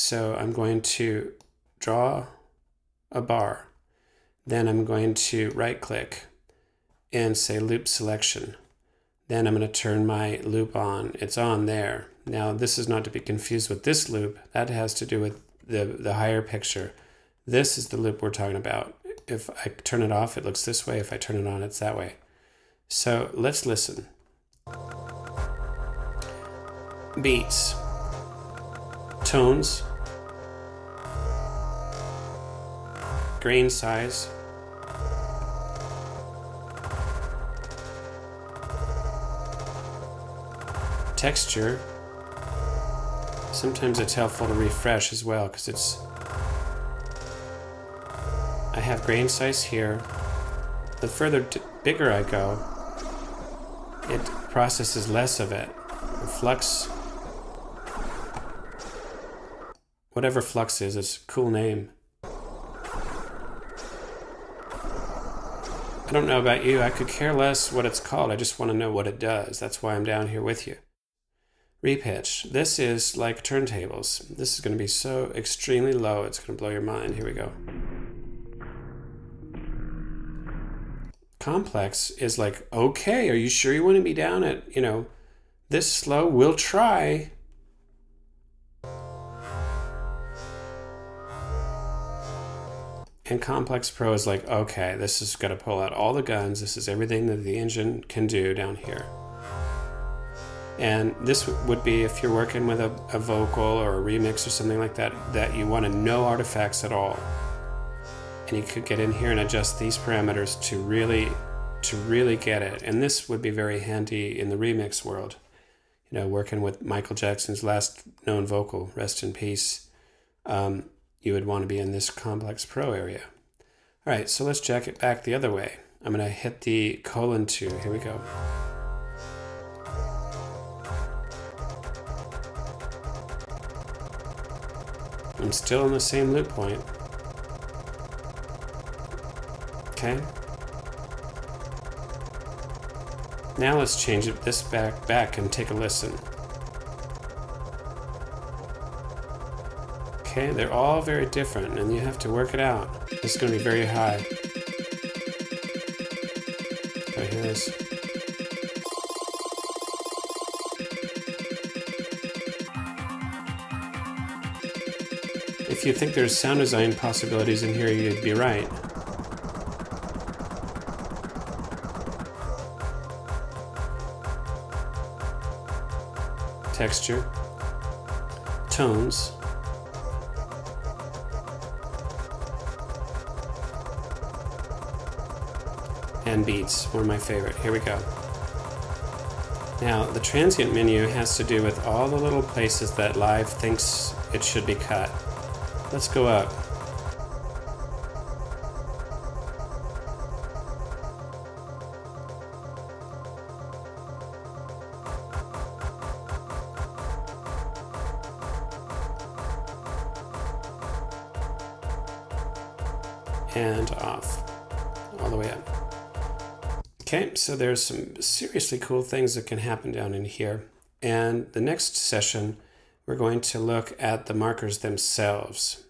So I'm going to draw a bar. Then I'm going to right click and say loop selection. Then I'm going to turn my loop on. It's on there. Now this is not to be confused with this loop. That has to do with the higher picture. This is the loop we're talking about. If I turn it off, it looks this way. If I turn it on, it's that way. So let's listen. Beats, tones, grain size, texture. Sometimes it's helpful to refresh as well because I have grain size here. The further bigger I go, it processes less of it. The flux, whatever flux is, it's a cool name. I don't know about you, I could care less what it's called, I just want to know what it does. That's why I'm down here with you. Repitch. This is like turntables. This is going to be so extremely low, it's going to blow your mind. Here we go. Complex is like, okay, are you sure you want to be down at, this slow? We'll try. And Complex Pro is like, okay, this is going to pull out all the guns. This is everything that the engine can do down here. And this would be if you're working with a vocal or a remix or something like that, that you want to no artifacts at all. And you could get in here and adjust these parameters to really get it. And this would be very handy in the remix world. Working with Michael Jackson's last known vocal, rest in peace, you would want to be in this Complex Pro area. All right, so let's jack it back the other way. I'm going to hit the :2. Here we go. I'm still in the same loop point. Okay. Now let's change this back and take a listen. Okay, they're all very different and you have to work it out. This is going to be very high. So here it is. If you think there's sound design possibilities in here, you'd be right. Texture, tones, and beats, one of my favorite. Here we go. Now, the transient menu has to do with all the little places that Live thinks it should be cut. Let's go up. And off, all the way up. Okay, so there's some seriously cool things that can happen down in here. And the next session, we're going to look at the markers themselves.